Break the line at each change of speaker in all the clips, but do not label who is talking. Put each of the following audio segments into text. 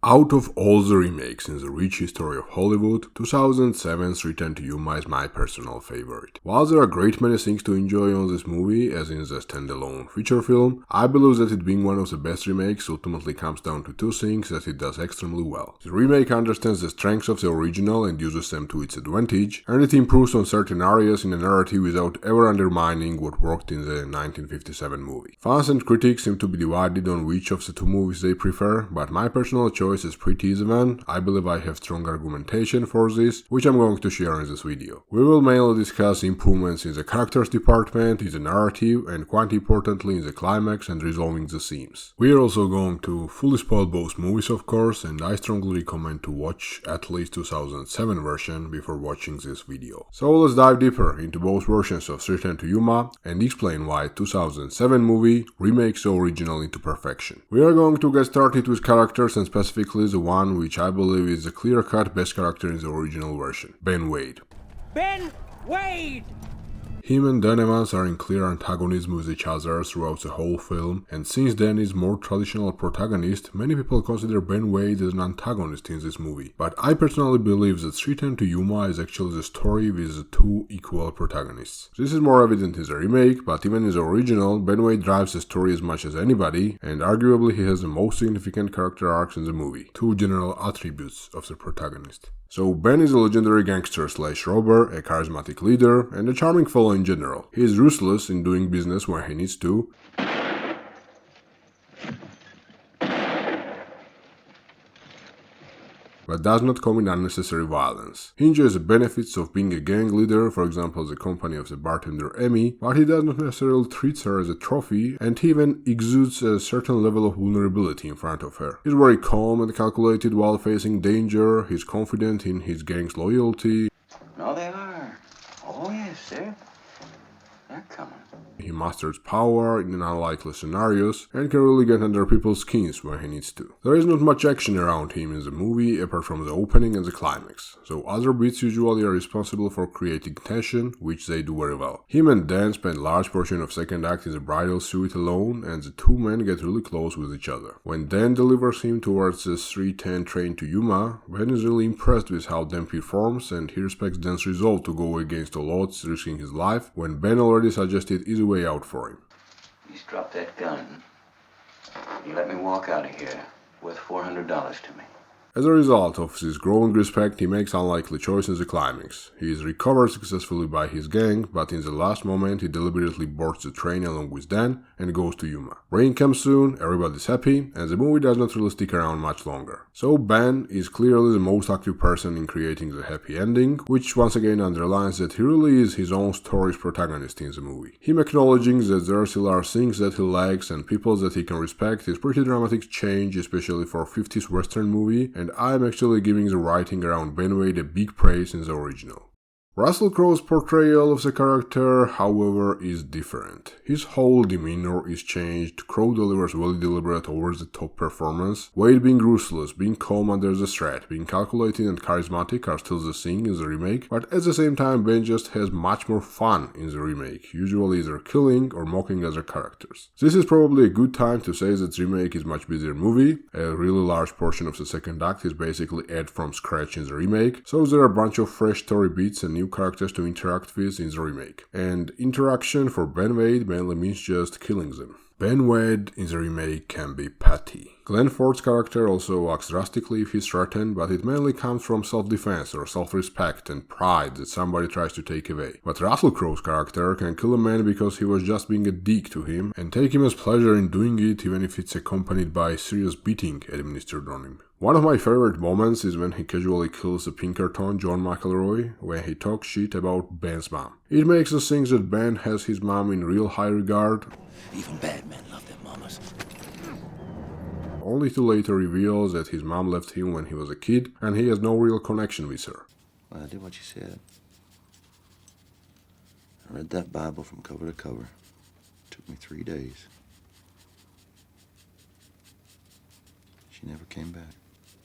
Out of all the remakes in the rich history of Hollywood, 2007's Return to Yuma is my personal favorite. While there are a great many things to enjoy on this movie, as in the standalone feature film, I believe that it being one of the best remakes ultimately comes down to two things that it does extremely well. The remake understands the strengths of the original and uses them to its advantage, and it improves on certain areas in the narrative without ever undermining what worked in the 1957 movie. Fans and critics seem to be divided on which of the two movies they prefer, but my personal choice is pretty easy one. I believe I have strong argumentation for this, which I'm going to share in this video. We will mainly discuss improvements in the characters department, in the narrative, and quite importantly in the climax and resolving the themes. We are also going to fully spoil both movies of course, and I strongly recommend to watch at least 2007 version before watching this video. So let's dive deeper into both versions of Return to Yuma and explain why 2007 movie remakes the original into perfection. We are going to get started with characters and specifically the one which I believe is the clear-cut best character in the original version, Ben Wade.
Ben Wade!
Him and Dan Evans are in clear antagonism with each other throughout the whole film, and since Dan is more traditional protagonist, many people consider Ben Wade as an antagonist in this movie. But I personally believe that Return to Yuma is actually the story with the two equal protagonists. This is more evident in the remake, but even in the original, Ben Wade drives the story as much as anybody, and arguably he has the most significant character arcs in the movie, two general attributes of the protagonist. So Ben is a legendary gangster/robber, a charismatic leader, and a charming fellow in general. He is ruthless in doing business where he needs to, but does not commit unnecessary violence. He enjoys the benefits of being a gang leader, for example the company of the bartender Emmy, but he does not necessarily treat her as a trophy, and he even exudes a certain level of vulnerability in front of her. He's very calm and calculated while facing danger, he's confident in his gang's loyalty.
No, they are. Oh yes, they're coming.
He masters power in unlikely scenarios and can really get under people's skins when he needs to. There is not much action around him in the movie apart from the opening and the climax, so other bits usually are responsible for creating tension, which they do very well. Him and Dan spend large portion of second act in the bridal suite alone, and the two men get really close with each other. When Dan delivers him towards the 310 train to Yuma, Ben is really impressed with how Dan performs, and he respects Dan's resolve to go against all odds, risking his life, when Ben already suggested easy way out for him.
You just drop that gun. You let me walk out of here worth $400 to me.
As a result of this growing respect, he makes unlikely choice in the climax. He is recovered successfully by his gang, but in the last moment he deliberately boards the train along with Dan and goes to Yuma. Rain comes soon, everybody's happy, and the movie does not really stick around much longer. So Ben is clearly the most active person in creating the happy ending, which once again underlines that he really is his own story's protagonist in the movie. Him acknowledging that there still are things that he likes and people that he can respect is pretty dramatic change, especially for a 50s western movie, and I'm actually giving the writing around Ben Wade a big praise in the original. Russel Crowe's portrayal of the character, however, is different. His whole demeanor is changed. Crowe delivers very deliberate, over-the-top performance. Wade being ruthless, being calm under the threat, being calculating and charismatic are still the thing in the remake, but at the same time Ben just has much more fun in the remake, usually either killing or mocking other characters. This is probably a good time to say that the remake is much busier movie. A really large portion of the second act is basically added from scratch in the remake, so there are a bunch of fresh story beats and new characters to interact with in the remake. And interaction for Ben Wade mainly means just killing them. Ben Wade in the remake can be petty. Glenn Ford's character also acts drastically if he's threatened, but it mainly comes from self-defense or self-respect and pride that somebody tries to take away. But Russel Crowe's character can kill a man because he was just being a dick to him, and take him as pleasure in doing it even if it's accompanied by serious beating administered on him. One of my favorite moments is when he casually kills the Pinkerton John McElroy when he talks shit about Ben's mom. It makes us think that Ben has his mom in real high regard.
Even bad men love their mamas.
Only to later reveal that his mom left him when he was a kid and he has no real connection with her.
Well, I did what you said. I read that Bible from cover to cover. It took me 3 days. She never came back.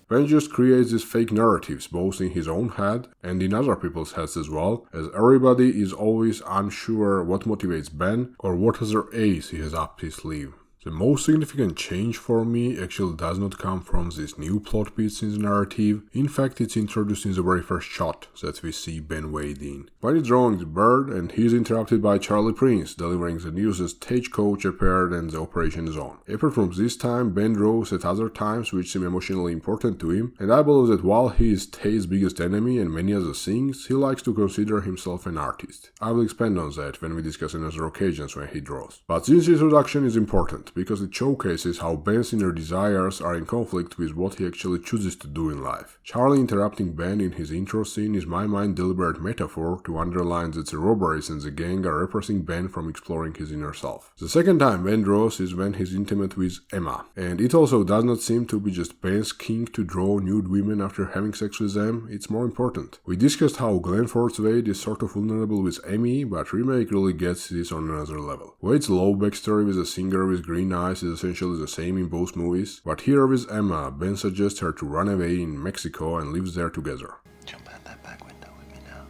Ben just creates these fake narratives both in his own head and in other people's heads as well, as everybody is always unsure what motivates Ben or what other ace he has up his sleeve. The most significant change for me actually does not come from these new plot beats in the narrative. In fact, it's introduced in the very first shot that we see Ben Wade in. When he's drawing the bird and he's interrupted by Charlie Prince delivering the news that Stagecoach appeared and the operation is on. Apart from this time, Ben draws at other times which seem emotionally important to him, and I believe that while he is Tate's biggest enemy and many other things, he likes to consider himself an artist. I will expand on that when we discuss another occasions when he draws. But this introduction is important because it showcases how Ben's inner desires are in conflict with what he actually chooses to do in life. Charlie interrupting Ben in his intro scene is my mind deliberate metaphor to underline that the robberies and the gang are repressing Ben from exploring his inner self. The second time Ben draws is when he's intimate with Emma, and it also does not seem to be just Ben's kink to draw nude women after having sex with them, it's more important. We discussed how Glenn Ford's Wade is sort of vulnerable with Amy, but Remake really gets this on another level. Wade's low backstory with a singer with green eyes is essentially the same in both movies, but here with Emma, Ben suggests her to run away in Mexico and lives there together.
Jump out that back window with me now.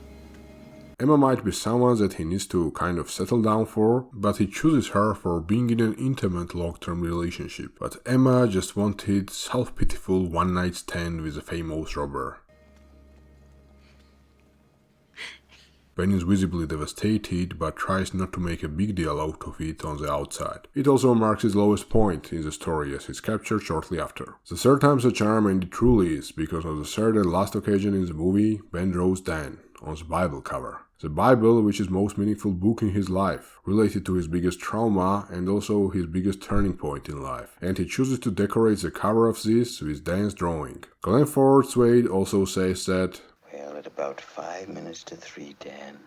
Emma might be someone that he needs to kind of settle down for, but he chooses her for being in an intimate long-term relationship. But Emma just wanted self-pitiful one-night stand with a famous robber. Ben is visibly devastated, but tries not to make a big deal out of it on the outside. It also marks his lowest point in the story as he's captured shortly after. The third time's a charm, and it truly is, because on the third and last occasion in the movie, Ben draws Dan on the Bible cover. The Bible, which is the most meaningful book in his life, related to his biggest trauma and also his biggest turning point in life. And he chooses to decorate the cover of this with Dan's drawing. Glenn Ford's Wade also says that,
Well, at about 5 minutes to 3, Dan,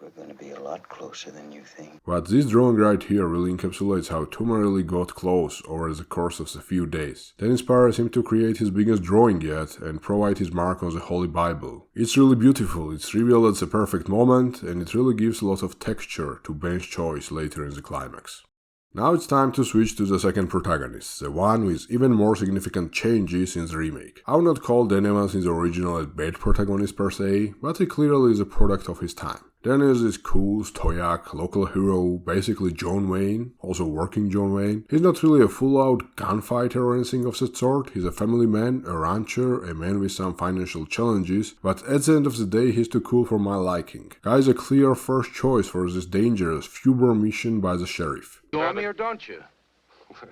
we're going to be a lot closer than you think.
but this drawing right here really encapsulates how Tuma really got close over the course of the few days. That inspires him to create his biggest drawing yet and provide his mark on the Holy Bible. It's really beautiful, it's revealed at the perfect moment, and it really gives a lot of texture to Ben's choice later in the climax. Now it's time to switch to the second protagonist, the one with even more significant changes in the remake. I would not call Dan Evans in the original a bad protagonist per se, but he clearly is a product of his time. Dan is this cool, stoic, local hero, basically John Wayne, also working John Wayne. He's not really a full-out gunfighter or anything of that sort. He's a family man, a rancher, a man with some financial challenges, but at the end of the day he's too cool for my liking. Guy is a clear first choice for this dangerous Fuber mission by the sheriff.
You want me or don't you?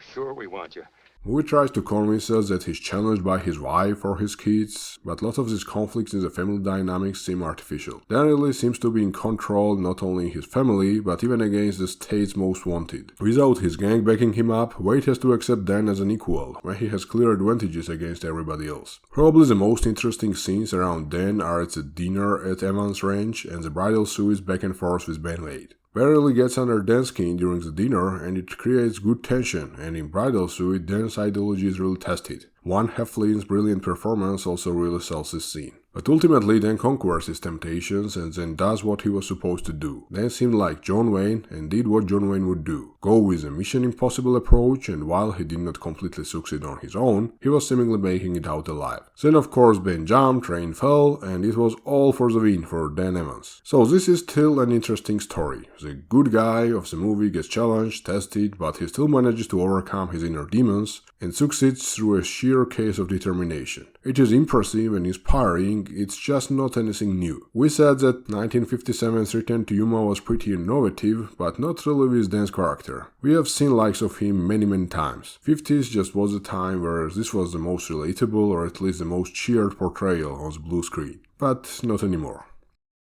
Sure, we want you.
Movie tries to convince us that he's challenged by his wife or his kids, but a lot of these conflicts in the family dynamics seem artificial. Dan really seems to be in control not only in his family, but even against the state's most wanted. Without his gang backing him up, Wade has to accept Dan as an equal, when he has clear advantages against everybody else. Probably the most interesting scenes around Dan are at the dinner at Evans' ranch and the bridal suites back and forth with Ben Wade. Ben really gets under Dan's skin during the dinner, and it creates good tension, and in Bridal Suite, Dan's ideology is really tested. One Heflin's brilliant performance also really sells this scene. But ultimately, Dan conquers his temptations and then does what he was supposed to do. Dan seemed like John Wayne and did what John Wayne would do. Go with a Mission Impossible approach, and while he did not completely succeed on his own, he was seemingly making it out alive. Then of course Ben jumped, train fell, and it was all for the win for Dan Evans. So this is still an interesting story. The good guy of the movie gets challenged, tested, but he still manages to overcome his inner demons and succeeds through a sheer case of determination. It is impressive and inspiring, it's just not anything new. We said that 1957's Return to Yuma was pretty innovative, but not really with Dan's character. We have seen likes of him many times. 50s just was a time where this was the most relatable, or at least the most cheered portrayal on the blue screen. But not anymore.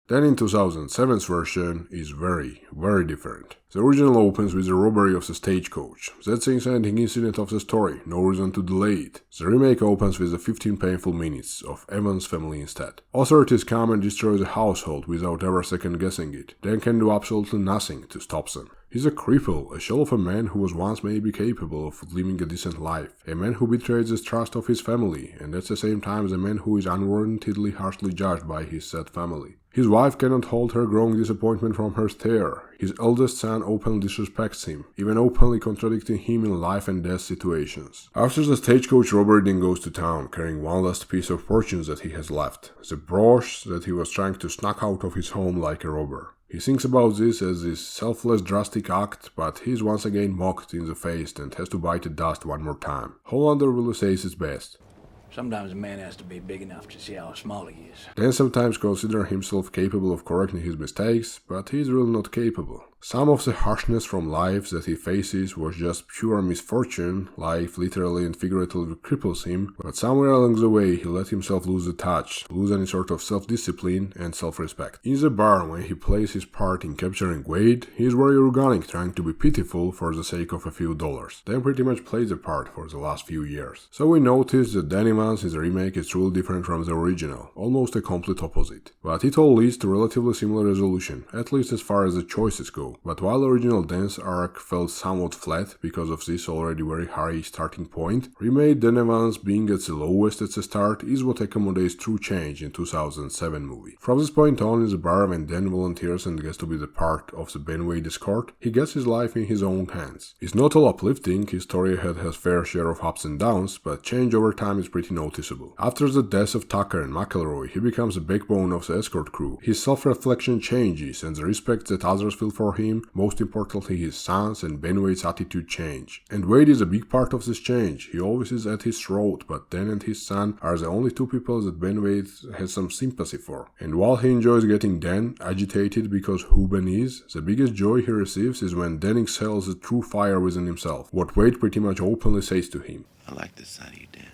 Then in 2007's version is very different. The original opens with the robbery of the stagecoach. That's the inciting incident of the story, no reason to delay it. The remake opens with the 15 painful minutes of Evans' family instead. Authorities come and destroy the household without ever second guessing it. Dan can do absolutely nothing to stop them. He's a cripple, a shell of a man who was once maybe capable of living a decent life, a man who betrays the trust of his family, and at the same time a man who is unwarrantedly harshly judged by his said family. His wife cannot hold her growing disappointment from her stare. His eldest son openly disrespects him, even openly contradicting him in life and death situations. After the stagecoach robbery, Dan goes to town, carrying one last piece of fortune that he has left, the brooch that he was trying to snuck out of his home like a robber. He thinks about this as this selfless drastic act, but he's once again mocked in the face and has to bite the dust one more time. Hollander really says it's best.
Sometimes a man has to be big enough to see how small he is.
Dan sometimes considers himself capable of correcting his mistakes, but he's really not capable. Some of the harshness from life that he faces was just pure misfortune. Life literally and figuratively cripples him, but somewhere along the way he let himself lose the touch, lose any sort of self-discipline and self-respect. In the bar, when he plays his part in capturing Wade, he is very organic, trying to be pitiful for the sake of a few dollars. Dan pretty much played the part for the last few years. So we notice that Dan Evans in the remake is truly different from the original, almost a complete opposite. But it all leads to relatively similar resolution, at least as far as the choices go. But while original Dan's arc felt somewhat flat because of this already very high starting point, remake Dan Evans being at the lowest at the start is what accommodates true change in 2007 movie. From this point on in the bar, when Dan volunteers and gets to be the part of the Ben Wade escort, he gets his life in his own hands. It's not all uplifting, his story has fair share of ups and downs, but change over time is pretty noticeable. After the death of Tucker and McElroy, he becomes the backbone of the escort crew. His self-reflection changes and the respect that others feel for him, most importantly his sons, and Ben Wade's attitude change. And Wade is a big part of this change. He always is at his throat, but Dan and his son are the only two people that Ben Wade has some sympathy for. And while he enjoys getting Dan agitated because who Ben is, the biggest joy he receives is when Dan excels the true fire within himself, what Wade pretty much openly says to him.
I like this side of you, Dan.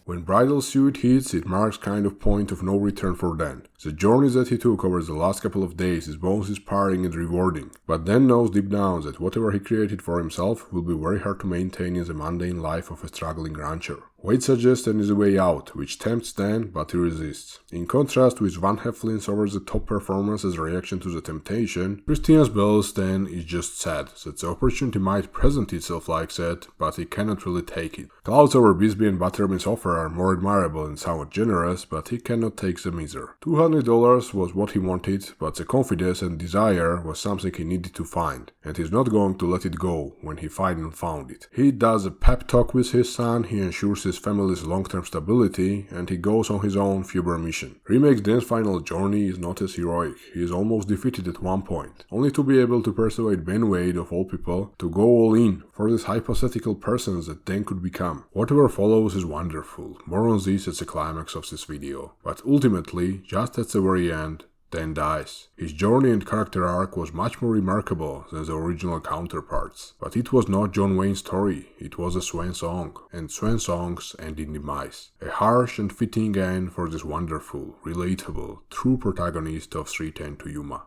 When bridal suit hits, it marks kind of point of no return for Dan. The journey that he took over the last couple of days is both inspiring and rewarding, but Dan knows deep down that whatever he created for himself will be very hard to maintain in the mundane life of a struggling rancher. Wade suggests an easy way out, which tempts Dan, but he resists. In contrast with Van Heflin's over-the-top performance as a reaction to the temptation, Christian Bale's Dan is just sad that the opportunity might present itself like that, but he cannot really take it. Clouds over Bisbee and Butterman's offer are more admirable and somewhat generous, but he cannot take them either. $200 was what he wanted, but the confidence and desire was something he needed to find, and he's not going to let it go when he finally found it. He does a pep talk with his son, he ensures his family's long-term stability, and he goes on his own Fuber mission. Remake's Dan's final journey is not as heroic. He is almost defeated at one point, only to be able to persuade Ben Wade, of all people, to go all in for this hypothetical person that Dan could become. Whatever follows is wonderful. More on this at the climax of this video. But ultimately, just at the very end, Dan dies. His journey and character arc was much more remarkable than the original counterparts. But it was not John Wayne's story, it was a swan song, and swan songs end in demise. A harsh and fitting end for this wonderful, relatable, true protagonist of 3:10 to Yuma.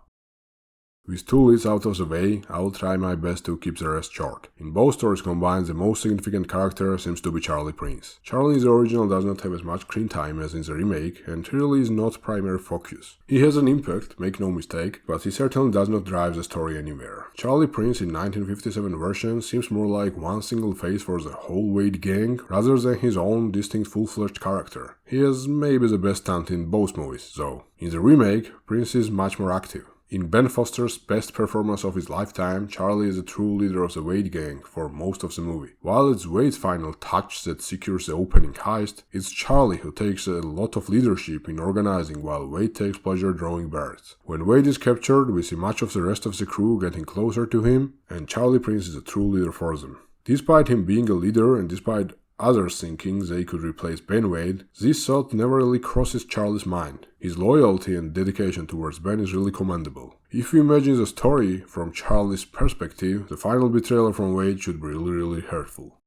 With two leads out of the way, I will try my best to keep the rest short. In both stories combined, the most significant character seems to be Charlie Prince. Charlie in the original does not have as much screen time as in the remake, and really is not primary focus. He has an impact, make no mistake, but he certainly does not drive the story anywhere. Charlie Prince in 1957 version seems more like one single face for the whole Wade gang, rather than his own distinct full-fledged character. He is maybe the best stunt in both movies, though. In the remake, Prince is much more active. In Ben Foster's best performance of his lifetime, Charlie is the true leader of the Wade gang for most of the movie. While it's Wade's final touch that secures the opening heist, it's Charlie who takes a lot of leadership in organizing while Wade takes pleasure drawing birds. When Wade is captured, we see much of the rest of the crew getting closer to him, and Charlie Prince is a true leader for them. Despite him being a leader and despite others thinking they could replace Ben Wade, this thought never really crosses Charlie's mind. His loyalty and dedication towards Ben is really commendable. If you imagine the story from Charlie's perspective, the final betrayal from Wade should be really hurtful.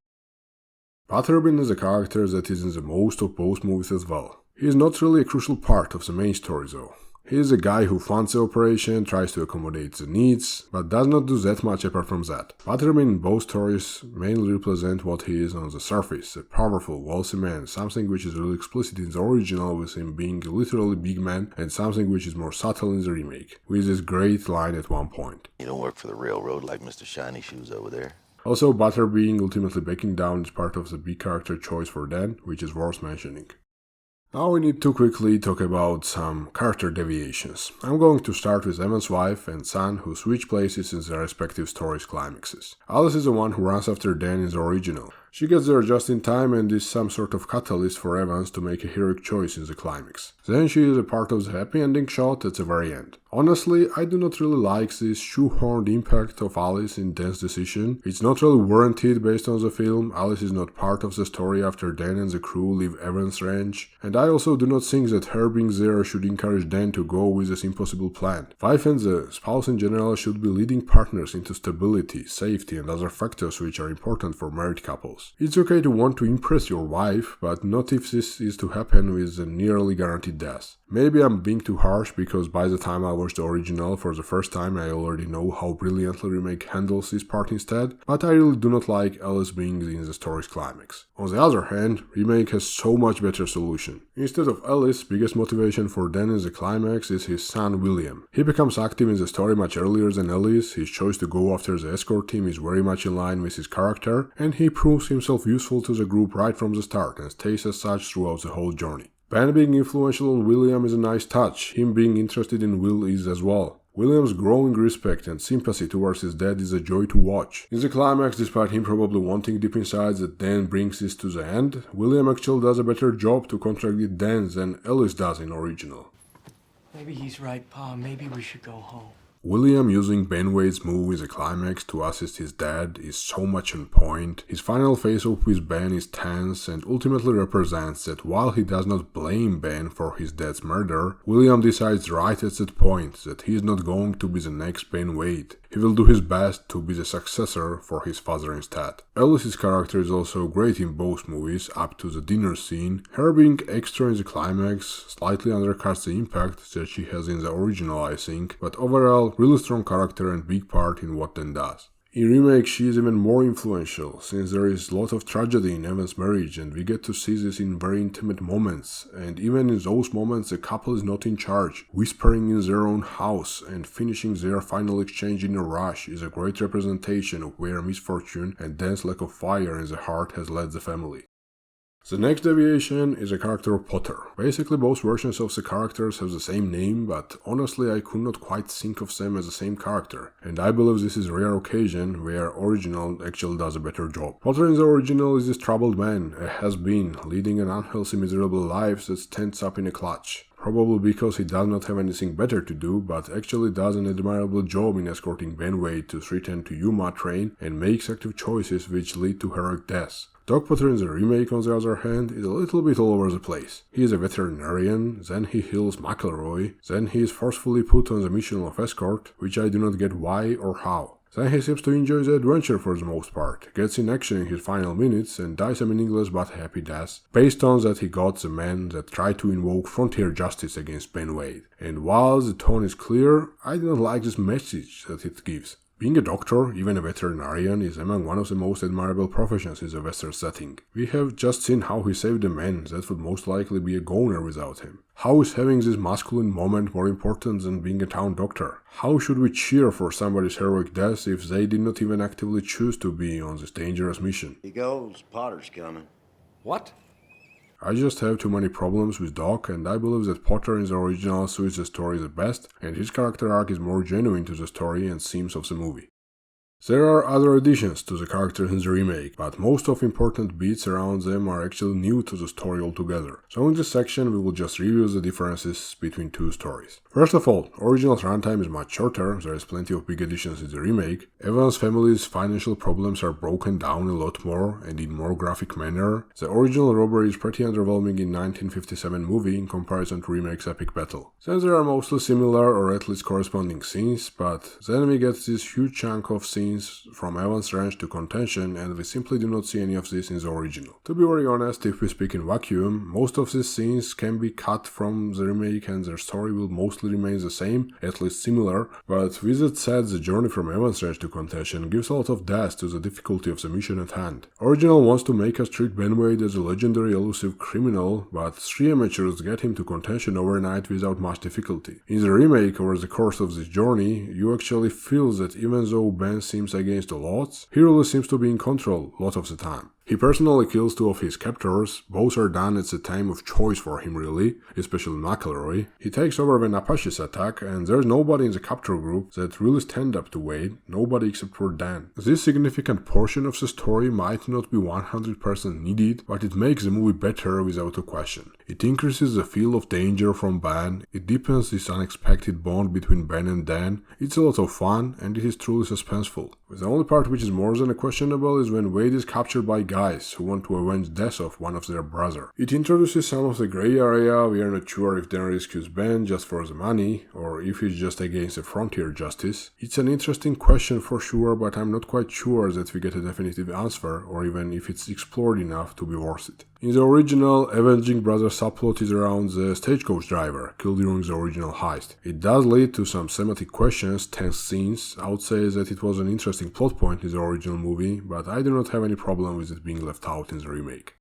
Butterfield is a character that is in the most of both movies as well. He is not really a crucial part of the main story though. He is a guy who funds the operation, tries to accommodate the needs, but does not do that much apart from that. Butterman in both stories mainly represent what he is on the surface, a powerful, wealthy man, something which is really explicit in the original with him being a literally big man, and something which is more subtle in the remake, with this great line at one point.
You don't work for the railroad like Mr. Shiny Shoes over there.
Also, Butter being ultimately backing down is part of the big character choice for Dan, which is worth mentioning. Now we need to quickly talk about some character deviations. I'm going to start with Evan's wife and son who switch places in their respective stories' climaxes. Alice is the one who runs after Dan in the original. She gets there just in time and is some sort of catalyst for Evans to make a heroic choice in the climax. Then she is a part of the happy ending shot at the very end. Honestly, I do not really like this shoehorned impact of Alice in Dan's decision. It's not really warranted based on the film. Alice is not part of the story after Dan and the crew leave Evans' ranch, and I also do not think that her being there should encourage Dan to go with this impossible plan. Wife and the spouse in general should be leading partners into stability, safety, and other factors which are important for married couples. It's okay to want to impress your wife, but not if this is to happen with a nearly guaranteed death. Maybe I'm being too harsh because by the time I watched the original for the first time I already know how brilliantly Remake handles this part instead, but I really do not like Alice being in the story's climax. On the other hand, Remake has so much better solution. Instead of Alice, biggest motivation for Dan in the climax is his son William. He becomes active in the story much earlier than Alice, his choice to go after the escort team is very much in line with his character, and he proves himself useful to the group right from the start and stays as such throughout the whole journey. Ben being influential on William is a nice touch, him being interested in Will is as well. William's growing respect and sympathy towards his dad is a joy to watch. In the climax, despite him probably wanting deep inside that Dan brings this to the end, William actually does a better job to contradict Dan than Alice does in original.
Maybe he's right, Pa. Maybe we should go home.
William using Ben Wade's move in the climax to assist his dad is so much on point. His final face-off with Ben is tense and ultimately represents that while he does not blame Ben for his dad's murder, William decides right at that point that he is not going to be the next Ben Wade. He will do his best to be the successor for his father instead. Alice's character is also great in both movies up to the dinner scene. Her being extra in the climax slightly undercuts the impact that she has in the original, I think, but overall really strong character and big part in what Dan does. In Remake, she is even more influential, since there is a lot of tragedy in Evan's marriage and we get to see this in very intimate moments, and even in those moments the couple is not in charge. Whispering in their own house and finishing their final exchange in a rush is a great representation of where misfortune and Dan's lack of fire in the heart has led the family. The next deviation is a character of Potter. Basically both versions of the characters have the same name, but honestly I could not quite think of them as the same character, and I believe this is a rare occasion where original actually does a better job. Potter in the original is this troubled man, a has-been, leading an unhealthy miserable life that stands up in a clutch. Probably because he does not have anything better to do, but actually does an admirable job in escorting Ben Wade to 310 to Yuma train and makes active choices which lead to heroic deaths. Doc Potter in the remake, on the other hand, is a little bit all over the place. He is a veterinarian, then he heals McElroy, then he is forcefully put on the mission of escort, which I do not get why or how. Then he seems to enjoy the adventure for the most part, gets in action in his final minutes and dies a meaningless but happy death, based on that he got the man that tried to invoke frontier justice against Ben Wade. And while the tone is clear, I do not like this message that it gives. Being a doctor, even a veterinarian, is among one of the most admirable professions in the Western setting. We have just seen how he saved a man that would most likely be a goner without him. How is having this masculine moment more important than being a town doctor? How should we cheer for somebody's heroic death if they did not even actively choose to be on this dangerous mission?
He goes, Potter's coming.
What?
I just have too many problems with Doc, and I believe that Potter in the original suits the story the best, and his character arc is more genuine to the story and themes of the movie. There are other additions to the characters in the remake, but most of important beats around them are actually new to the story altogether. So in this section we will just review the differences between two stories. First of all, original runtime is much shorter, there is plenty of big additions in the remake. Evan's family's financial problems are broken down a lot more and in more graphic manner. The original robbery is pretty underwhelming in 1957 movie in comparison to remake's epic battle. Since there are mostly similar or at least corresponding scenes, but then we get this huge chunk of scenes from Evan's ranch to contention, and we simply do not see any of this in the original. To be very honest, if we speak in vacuum, most of these scenes can be cut from the remake and their story will mostly remain the same, at least similar, but with that said, the journey from Evan's ranch to contention gives a lot of depth to the difficulty of the mission at hand. Original wants to make us treat Ben Wade as a legendary elusive criminal, but 3 amateurs get him to contention overnight without much difficulty. In the remake, over the course of this journey, you actually feel that even though Ben seems against the odds, he really seems to be in control a lot of the time. He personally kills 2 of his captors, both are done at the time of choice for him really, especially McElroy. He takes over when Apaches attack, and there's nobody in the capture group that really stand up to Wade, nobody except for Dan. This significant portion of the story might not be 100% needed, but it makes the movie better without a question. It increases the feel of danger from Ben, it deepens this unexpected bond between Ben and Dan, it's a lot of fun, and it is truly suspenseful. The only part which is more than questionable is when Wade is captured by guys who want to avenge death of one of their brother. It introduces some of the gray area. We are not sure if Dan rescues Ben just for the money, or if he's just against the frontier justice. It's an interesting question for sure, but I'm not quite sure that we get a definitive answer, or even if it's explored enough to be worth it. In the original, avenging brother subplot is around the stagecoach driver, killed during the original heist. It does lead to some thematic questions, tense scenes. I would say that it was an interesting plot point in the original movie, but I do not have any problem with it being left out in the remake.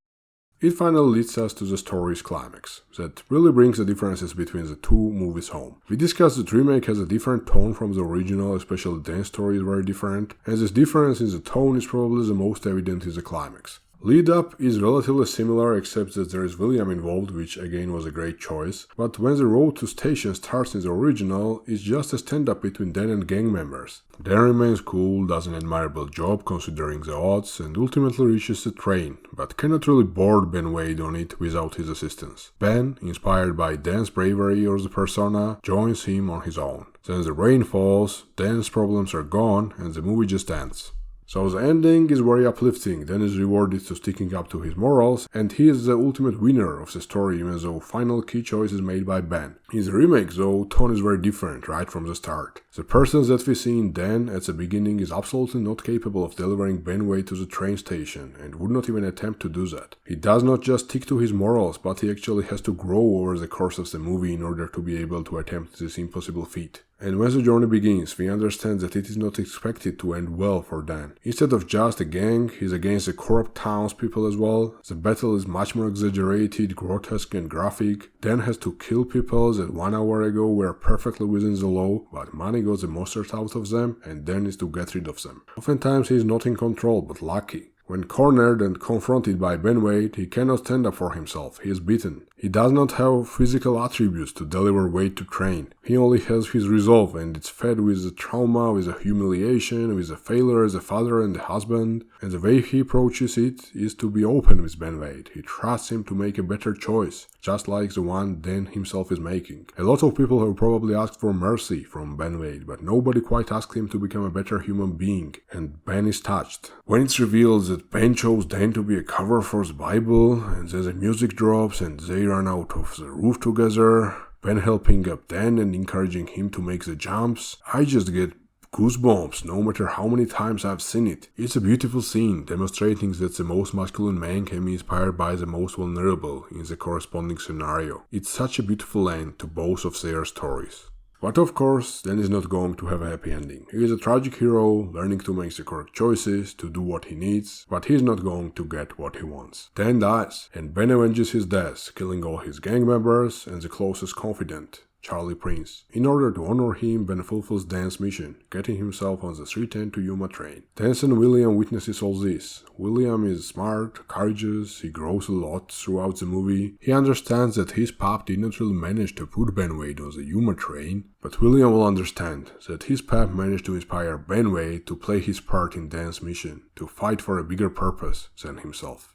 It finally leads us to the story's climax, that really brings the differences between the 2 movies home. We discussed that remake has a different tone from the original, especially Dan's story is very different, and this difference in the tone is probably the most evident in the climax. Lead up is relatively similar except that there is William involved, which again was a great choice, but when the road to station starts in the original, it's just a stand-up between Dan and gang members. Dan remains cool, does an admirable job considering the odds, and ultimately reaches the train, but cannot really board Ben Wade on it without his assistance. Ben, inspired by Dan's bravery or the persona, joins him on his own. Then the rain falls, Dan's problems are gone, and the movie just ends. So the ending is very uplifting. Dan is rewarded for sticking up to his morals, and he is the ultimate winner of the story, even though final key choice is made by Ben. In the remake though, tone is very different right from the start. The person that we see in Dan at the beginning is absolutely not capable of delivering Ben Wade to the train station, and would not even attempt to do that. He does not just stick to his morals, but he actually has to grow over the course of the movie in order to be able to attempt this impossible feat. And when the journey begins, we understand that it is not expected to end well for Dan. Instead of just a gang, he's against the corrupt townspeople as well. The battle is much more exaggerated, grotesque and graphic. Dan has to kill people that 1 hour ago were perfectly within the law, but money got the most out of them, and Dan is to get rid of them. Oftentimes he is not in control, but lucky. When cornered and confronted by Ben Wade, he cannot stand up for himself, he is beaten. He does not have physical attributes to deliver Wade to train. He only has his resolve, and it's fed with the trauma, with the humiliation, with the failure as a father and a husband. And the way he approaches it is to be open with Ben Wade. He trusts him to make a better choice, just like the one Dan himself is making. A lot of people have probably asked for mercy from Ben Wade, but nobody quite asked him to become a better human being, and Ben is touched. When it's revealed that Ben chose Dan to be a cover for the Bible, and then the music drops and they run out of the roof together, Ben helping up Dan and encouraging him to make the jumps, I just get goosebumps no matter how many times I've seen it. It's a beautiful scene, demonstrating that the most masculine man can be inspired by the most vulnerable in the corresponding scenario. It's such a beautiful end to both of their stories. But of course, Dan is not going to have a happy ending. He is a tragic hero, learning to make the correct choices, to do what he needs, but he's not going to get what he wants. Dan dies, and Ben avenges his death, killing all his gang members and the closest confidant, Charlie Prince. In order to honor him, Ben fulfills Dan's mission, getting himself on the 310 to Yuma train. Dan and William witnesses all this. William is smart, courageous, he grows a lot throughout the movie. He understands that his pap didn't really manage to put Ben Wade on the Yuma train, but William will understand that his pap managed to inspire Ben Wade to play his part in Dan's mission, to fight for a bigger purpose than himself.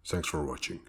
Thanks for watching.